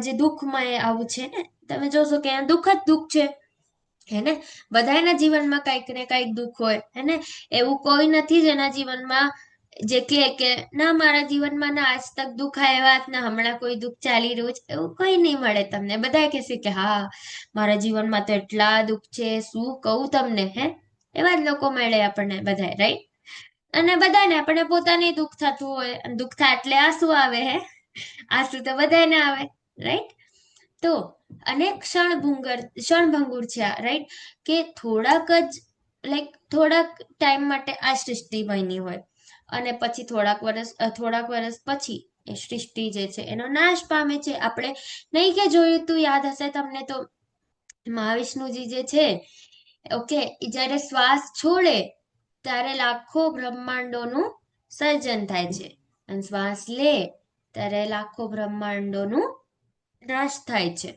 જે દુઃખમય આવું છે ને, તમે જોશો કે દુઃખ જ દુઃખ છે, હેને. બધાના જીવનમાં કંઈક ને કંઈક દુઃખ હોય, હેને. એવું કોઈ નથી જેના જીવનમાં જે કે ના મારા જીવનમાં ના આજ તક દુઃખ આવ્યા જ ના, હમણાં કોઈ દુઃખ ચાલી રહ્યું છે, એવું કોઈ નહીં મળે તમને. બધા કહેશે કે હા મારા જીવનમાં તો એટલા દુઃખ છે, શું કહું તમને, હે. એવા જ લોકો મળે આપણને બધા, રાઈટ. અને બધાને આપણે પોતાને દુઃખ થતું હોય, દુઃખ થાય એટલે આંસુ આવે, હે. આંસુ તો બધાને આવે, રાઈટ. તો અને ક્ષણભંગુર છે આ, રાઈટ, કે થોડાક ટાઈમ માટે આ સૃષ્ટિ બની હોય અને પછી થોડાક વર્ષ પછી એ સૃષ્ટિ જે છે એનો નાશ પામે છે. આપણે નહીં કે જોયું તું, યાદ હશે તમને તો, મહાવિષ્ણુજી જે છે, ઓકે, જ્યારે શ્વાસ છોડે ત્યારે લાખો બ્રહ્માંડોનું સર્જન થાય છે, અને શ્વાસ લે ત્યારે લાખો બ્રહ્માંડોનું નાશ થાય છે,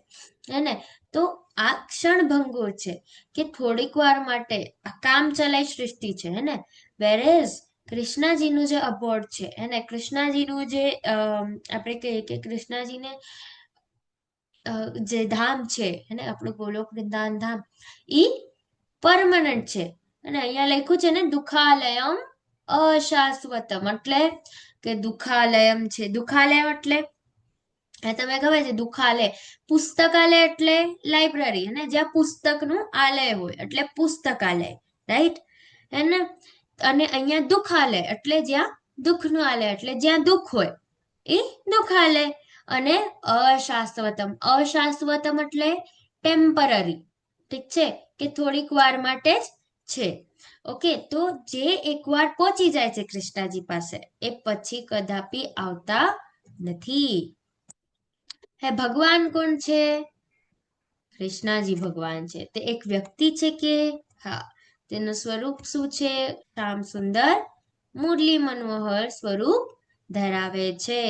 હેને. તો આ ક્ષણભંગુર છે, કે થોડીક વાર માટે આ કામ ચલાય સૃષ્ટિ છે, હેને. વેરેઝ કૃષ્ણાજીનું જે અબોર્ડ છે, હેને, કૃષ્ણાજીનું જે આપણે કહીએ કે કૃષ્ણાજીને જે ધામ છે, હેને, આપણું ગોલોક વૃંદાવન ધામ, ઈ પરમનન્ટ છે. અને અહીંયા લખ્યું છે ને દુઃખાલયમ અશાશ્વતમ, એટલે કે દુઃખાલયમ છે. દુઃખાલય એટલે તમે ખબર છે, દુઃખાલય પુસ્તકાલય એટલે લાઇબ્રેરી, અને જ્યાં પુસ્તકનું આલય હોય એટલે પુસ્તકાલય, રાઈટ, હેને. અને અહીંયા દુઃખાલય એટલે જ્યાં દુઃખનું આલય, એટલે જ્યાં દુઃખ હોય એ દુઃખાલય. અને અશાશ્વતમ એટલે ટેમ્પરરી, ઠીક છે, કે થોડીક વાર માટે જ છે. ઓકે, તો જે એકવાર પહોંચી જાય છે કૃષ્ણાજી પાસે, એ પછી કદાપી આવતા નથી. હે, ભગવાન કોણ છે? કૃષ્ણાજી ભગવાન છે. તે એક વ્યક્તિ છે કે? હા. તેનું સ્વરૂપ શું છે? શ્યામ સુંદર મુરલી મનોહર સ્વરૂપ ધરાવે છે.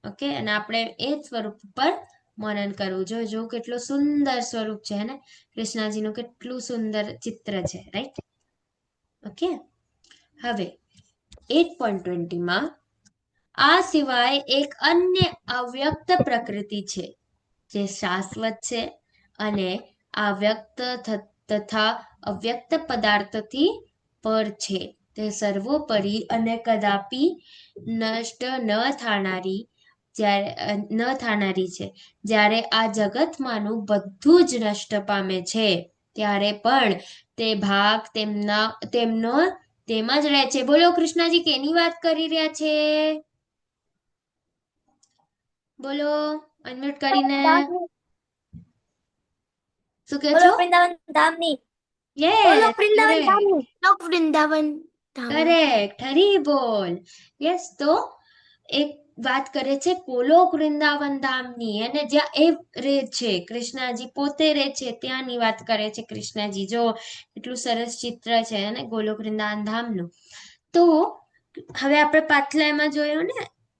ઓકે, અને આપણે એ જ સ્વરૂપ પર મનન કરવું જોઈએ. જો કેટલું સુંદર સ્વરૂપ છે, ને કૃષ્ણાજીનું કેટલું સુંદર ચિત્ર છે, રાઈટ. ઓકે, હવે 8.20 આ સિવાય એક અન્ય અવ્યક્ત પ્રકૃતિ છે જે શાશ્વત છે અને અવ્યક્ત તથા અવ્યક્ત પદાર્થથી પર છે. તે સર્વોપરી અને કદાપી નષ્ટ ન થનારી છે. જ્યારે આ જગતમાંનું બધું જ નષ્ટ પામે છે ત્યારે પણ તે ભાગ તેમનો તેમ જ રહે છે. બોલો કૃષ્ણજી, કેની વાત કરી રહ્યા છે? બોલો, અનમ્યુટ કરીને. શું કહો છો? વૃંદાવન ધામની. યસ, વૃંદાવન ધામની. વૃંદાવન ધામની. કરેક્ટ, હરી બોલ. યસ, તો એક વાત કરે છે ગોલોક વૃંદાવન ધામની, અને જ્યાં એ રહે છે, કૃષ્ણજી પોતે રહે છે ત્યાંની વાત કરે છે કૃષ્ણજી. જો એટલું સરસ ચિત્ર છે અને ગોલોક વૃંદાવન ધામનું. તો હવે આપણે પાછલા એમાં જોયું ને,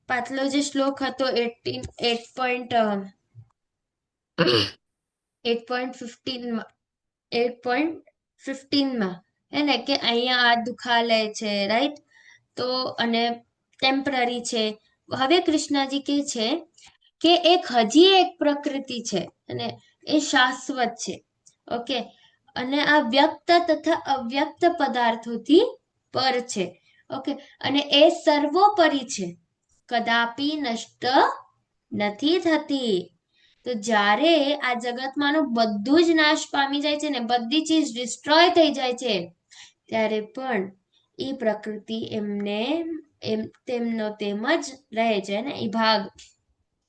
પાછલો જે શ્લોક હતો 8.15 હે ને, કે અહીંયા આ દુખાલે છે, રાઈટ? તો અને ટેમ્પરરી છે. હવે કૃષ્ણજી કે છે કે હજી એક પ્રકૃતિ છે અને એ શાશ્વત છે. ઓકે, અને આ વ્યક્ત તથા અવ્યક્ત પદાર્થોથી પર છે. ઓકે, અને એ સર્વોપરી છે, કદાપી નષ્ટ નથી થતી. તો જ્યારે આ જગતમાંનું બધું જ નાશ પામી જાય છે ને, બધી ચીજ ડિસ્ટ્રોય થઈ જાય છે, ત્યારે પણ એ પ્રકૃતિ તેમનો તેમ જ રહે છે ને, એ ભાગ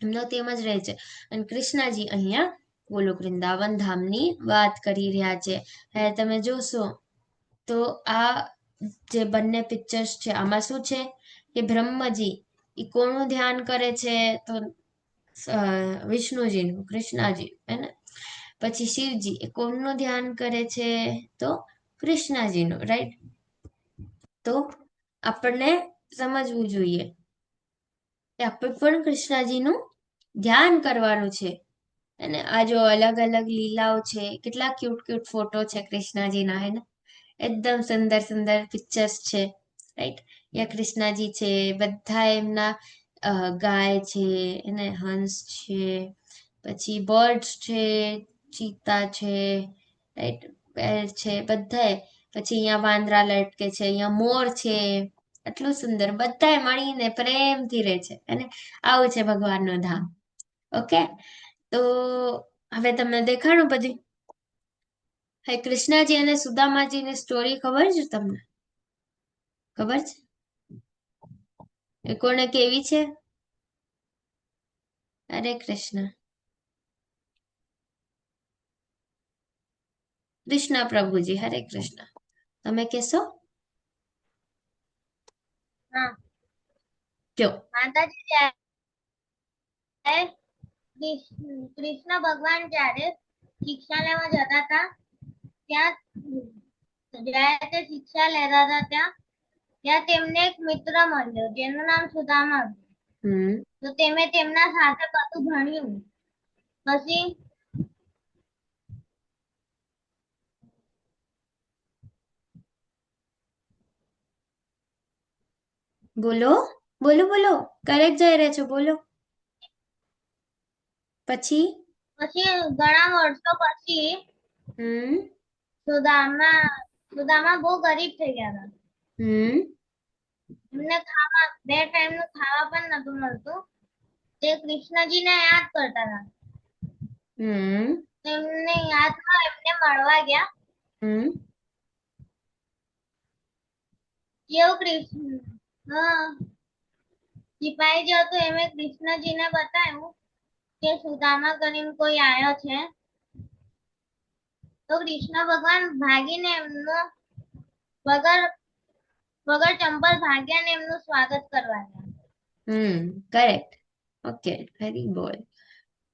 એમનો તેમ જ રહે છે. અને કૃષ્ણજી અહીંયા ગોલોક વૃંદાવન ધામની વાત કરી રહ્યા છે. હવે તમે જોશો તો આ જે બંને પિક્ચર્સ છે, આમાં શું છે કે બ્રહ્મજી એ કોનું ધ્યાન કરે છે? તો વિષ્ણુજીનું, કૃષ્ણજી, હે ને. પછી શિવજી એ કોનું ધ્યાન કરે છે? તો કૃષ્ણજીનું, રાઈટ? તો આપણને સમજવું જોઈએ કે આપણે પણ કૃષ્ણજીનું ધ્યાન કરવાનું છે. અને આ જો અલગ અલગ લીલાઓ છે, કેટલા ક્યુટ ક્યુટ ફોટો છે કૃષ્ણજીના, હે ને. એકદમ સુંદર સુંદર પિક્ચર્સ છે, રાઈટ? યા કૃષ્ણજી છે, બધા એમના ગાય છે, એને હંસ છે, પછી બર્ડ્સ છે, ચીતા છે, રાઈટ? બેર છે, બધાય. પછી અહીંયા વાંદરા લટકે છે, અહીંયા મોર છે. આટલું સુંદર, બધાય મળીને પ્રેમથી રહે છે, અને આવું છે ભગવાનનું ધામ. ઓકે, તો હવે તમને દેખાણું બધું. હવે કૃષ્ણજી અને સુદામાજીની સ્ટોરી ખબર છે તમને? ખબર છે એ કોને કેવી છે? હરે કૃષ્ણ. કૃષ્ણ પ્રભુજી, હરે કૃષ્ણ. તમે કેશો? હા. કયો. માતાજી જ્યારે કૃષ્ણ ભગવાન જ્યારે શિક્ષા લેવા જતા હતા, ત્યાં જ્યારે તે શિક્ષા લેતા હતા ત્યાં તેમને એક મિત્ર મળ્યો જેનું નામ સુદામા હતું. તો તેમે તેમના સાથે બધું ભણ્યું. પછી બોલો બોલો બોલો, કરેક્ટ જઈ રહ્યા છો, બોલો. પછી ઘણા વર્ષો પછી સુદામા બહુ ગરીબ થઈ ગયા હતા. એમને બે ટાઈમ નું ખાવા પણ નતું મળતું. તે કૃષ્ણજીને યાદ કરતા હતા. એમને યાદમાં એમને મળવા ગયા. જેવું સિપાહી જે હતું એમે કૃષ્ણજીને બતાવ્યું કે સુદામા કરીને કોઈ આવ્યો છે. તો કૃષ્ણ ભગવાન ભાગીને એમનો વગર ચંપલ ભાગ્યા ને એમનું સ્વાગત કરવા ગયા. કરેક્ટ. ઓકે, વેરી બોલ.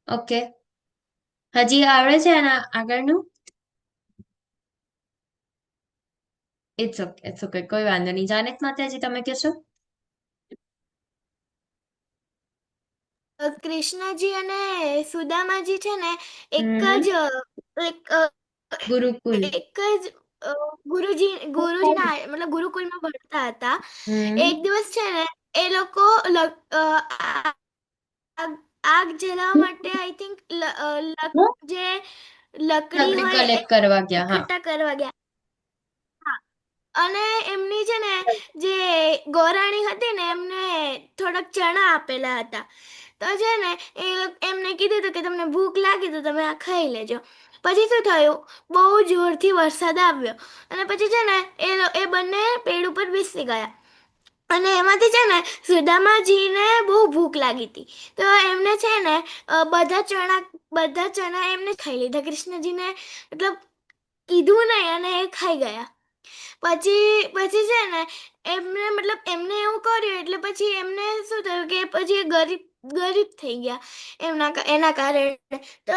ઓકે, હજી આવડે છે એના આગળનું? ઇટ્સ ઓકે, ઇટ્સ ઓકે, કોઈ વાંધો નહીં. જાનક માતાજી, તમે કહેશો? કૃષ્ણજી અને સુદામાજી છે ને એક જ ગુરુકુલ. ગુરુજીના મતલબ ગુરુકુળમાં ભણતા હતા. એક દિવસ છે ને એ લોકો આગ જલાવવા માટે આઈ થિંક જે લકડી હોય કલેક્ટ કરવા ગયા. એકઠા કરવા ગયા. અને એમની છે ને જે ગોરાણી હતી ને એમને થોડાક ચણા આપેલા હતા. તો છે ને એમને કીધું હતું કે તમને ભૂખ લાગી તો તમે આ ખાઈ લેજો. પછી શું થયું, બહુ જોરથી વરસાદ આવ્યો અને પછી છે ને એ બંને પેડ ઉપર બેસી ગયા. અને એમાંથી છે ને સુદામાજીને બહુ ભૂખ લાગી હતી. તો એમને છે ને બધા ચણા એમને ખાઈ લીધા. કૃષ્ણજીને મતલબ કીધું નહીં અને એ ખાઈ ગયા. પછી પછી છે ને એમને મતલબ એમને એવું કર્યું એટલે પછી એમને શું થયું કે પછી એ ગરીબ ગરીબ થઈ ગયા એના કારણે. તો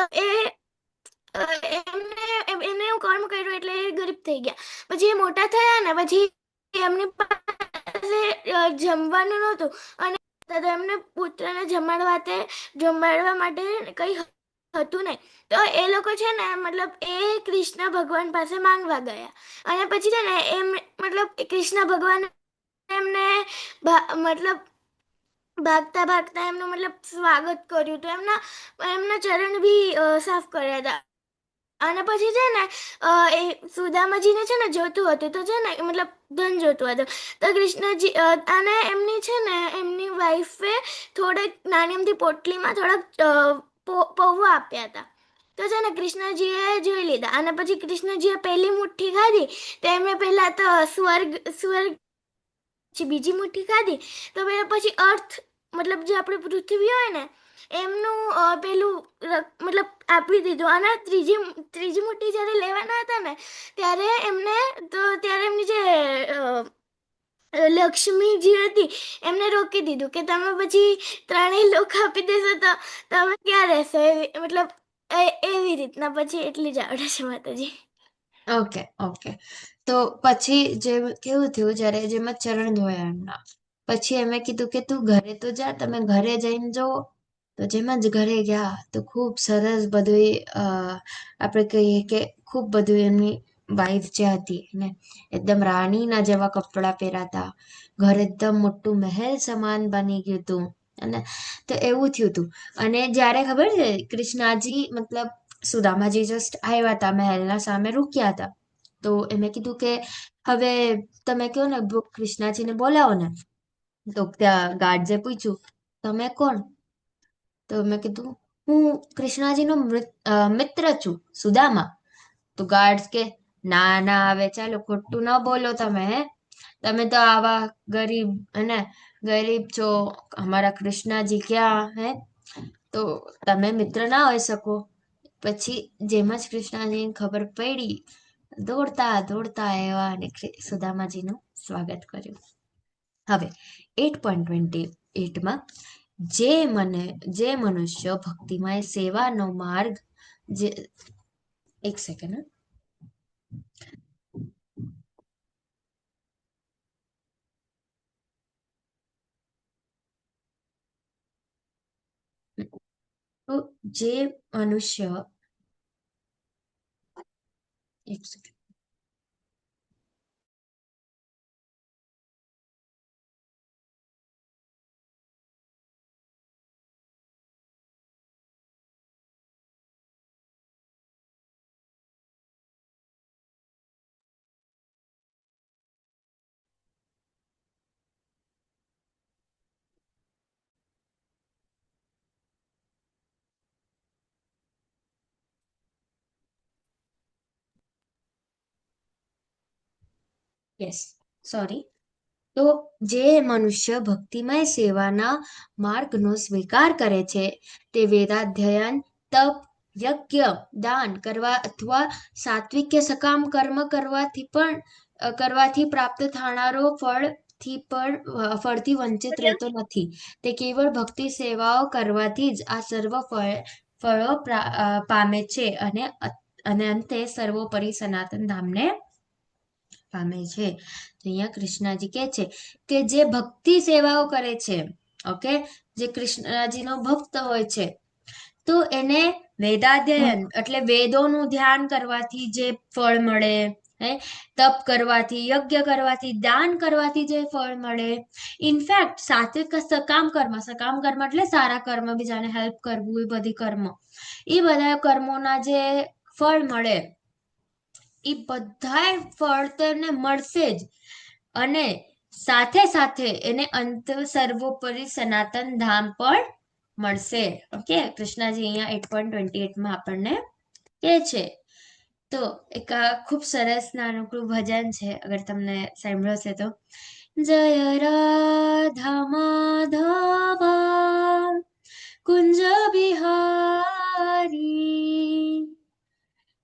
એમને એવું કર્મ કર્યું એટલે એ ગરીબ થઈ ગયા. પછી એ મોટા થયા ને પછી એમની પાસે જમવાનું નહોતું અને તો એમને પુત્રને જમાડવા માટે કઈ હતું નહીં. તો એ લોકો છે ને મતલબ એ કૃષ્ણ ભગવાન પાસે માંગવા ગયા અને પછી છે ને એમ મતલબ કૃષ્ણ ભગવાન એમને મતલબ ભાગતા ભાગતા એમનું મતલબ સ્વાગત કર્યું. તો એમના ચરણ બી સાફ કર્યા હતા. અને પછી છે ને એ સુદામાજીને છે ને જોતું હતું તો છે ને મતલબ ધન જોતું હતું. તો કૃષ્ણજી અને એમની છે ને એમની વાઈફે થોડેક નાની અમથી પોટલીમાં થોડાક પૌવા આપ્યા હતા. તો છે ને કૃષ્ણજીએ જોઈ લીધા અને પછી કૃષ્ણજીએ પહેલી મુઠ્ઠી ખાધી તો એમને પહેલા તો સ્વર્ગ પછી બીજી મુઠ્ઠી ખાધી તો પછી અર્થ મતલબ જે આપણે પૃથ્વી હોય ને એમનું પેલું મતલબ આપી દીધું. અને ત્રીજી મુઠ્ઠી જ્યારે લેવાના હતા ને ત્યારે એમની જે લક્ષ્મીજી હતી એમને રોકી દીધું કે તમે પછી ત્રણેય લોક આપી દેશો તો તમે ક્યાં રહેશો મતલબ એવી રીતના. પછી એટલી જ આવડે છે માતાજી. Okay okay. તો પછી જે કેવું થયું જ્યારે જેમાં ચરણ ધોયા એમના પછી એમે કીધું કે તું ઘરે તો જા, તમે ઘરે જઈને જોવો. તો જેમાં જ ઘરે ગયા તો ખૂબ સરસ બધું આપણે કહીએ કે ખૂબ બધું એમની વાઈફ જે હતી ને એકદમ રાણીના જેવા કપડાં પહેરાતા, ઘર એકદમ મોટું મહેલ સમાન બની ગયું હતું. અને તો એવું થયું હતું. અને જ્યારે ખબર છે કૃષ્ણાજી મતલબ સુદામાજી જસ્ટ આવ્યા હતા, મહેલના સામે રૂક્યા હતા. તો એમે કીધું કે હવે તમે કહો ને કૃષ્ણાજીને બોલાવો ને. તો ત્યાં ગાર્ડ્સે પૂછ્યું તમે કોણ? તો મેં કીધું હું કૃષ્ણાજીનો મિત્ર છું, સુદામા. તો ગાર્ડ્સ કે ના ના હવે ચાલો ખોટું ન બોલો તમે. તમે તો આવા ગરીબ છો, અમારા કૃષ્ણાજી ક્યાં હે? તો તમે મિત્ર ના હોઈ શકો. પછી જેમ જ કૃષ્ણાજીને ખબર પડી દોડતા દોડતા આવ્યા અને સુદામાજીનું સ્વાગત કર્યું. હવે 8.28માં જે મનુષ્ય ભક્તિમય સેવાનો માર્ગ જે એક સેકન્ડ તો જે મનુષ્ય એક સેકન્ડ યસ સોરી. તો જે મનુષ્ય ભક્તિમય સેવાના માર્ગનો સ્વીકાર કરે છે તે વેદાધ્યયન, તપ, યજ્ઞ, દાન કરવા અથવા સાત્વિક કે સકામ કર્મ કરવાથી પ્રાપ્ત થનારો ફળથી વંચિત રહેતો નથી. તે કેવળ ભક્તિ સેવાઓ કરવાથી જ આ સર્વ ફળો પામે છે અને અંતે સર્વોપરી સનાતન ધામને પામે છે. તો અહીંયા કૃષ્ણજી કહે છે કે જે ભક્તિ સેવાઓ કરે છે, ઓકે, જે કૃષ્ણજીનો ભક્ત હોય છે તો એને વેદાધ્યયન એટલે વેદોનું ધ્યાન કરવાથી જે ફળ મળે, તપ કરવાથી, યજ્ઞ કરવાથી, દાન કરવાથી જે ફળ મળે, ઇનફેક્ટ સાત્વિક સકામ કર્મ એટલે સારા કર્મ, બીજાને હેલ્પ કરવું, એ બધી કર્મ, એ બધા કર્મોના જે ફળ મળે એ બધાય ફળ તો એને મળશે જ. અને સાથે સાથે એને અંત સર્વોપરી સનાતન ધામ પણ મળશે. ઓકે, કૃષ્ણજી અહીંયા 8.28માં આપણને કહે છે. તો એક ખૂબ સરસ નાનકડું ભજન છે, અગર તમને સાંભળ્યો છે તો. જય રાધા માધવા કુંજ બિહારી,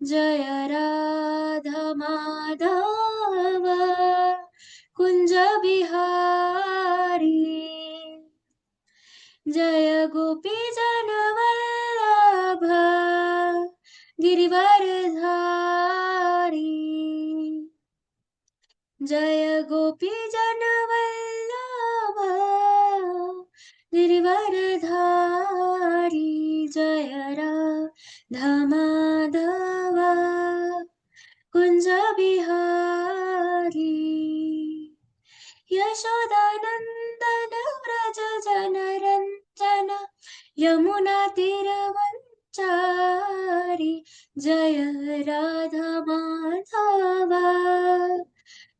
જય રાધા માધવ जय गोपीजन वल्लभ गिरिवरधारी, जय गोपीजन वल्लभ गिरिवरधारी, जय राधा माधव कुंज बिहारी, यशोदानंदन व्रज जनरंजन यमुना तीरवंचारी, जय राधा माधव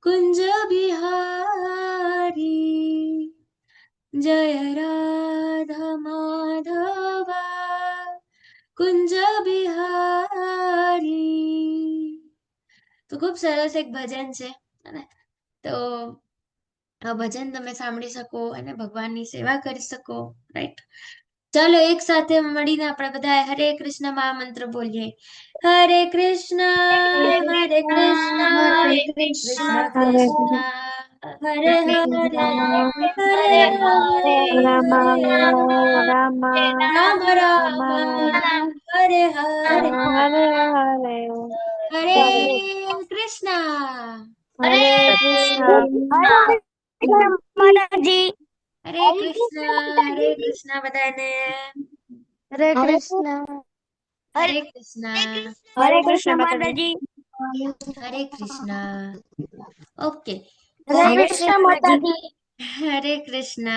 कुंज बिहारी, जय राधा माधव कुंज बिहारी. તો ખૂબ સરસ એક ભજન છે, અને તો આ ભજન તમે સાંભળી શકો અને ભગવાનની સેવા કરી શકો, રાઈટ? ચાલો એક સાથે મળીને આપણે બધા હરે કૃષ્ણ મહામંત્ર બોલીએ. હરે કૃષ્ણ હરે કૃષ્ણ હરે કૃષ્ણ કૃષ્ણ કૃષ્ણ હરે હરે હરે હરે રામ રામ રામ હરે હરે હરે કૃષ્ણ. હરે માતાજી. હરે કૃષ્ણ બધાને. હરે કૃષ્ણ. હરે કૃષ્ણ. હરે કૃષ્ણ માતાજી. હરે કૃષ્ણ. ઓકે. હરે કૃષ્ણ માતાજી. હરે કૃષ્ણ.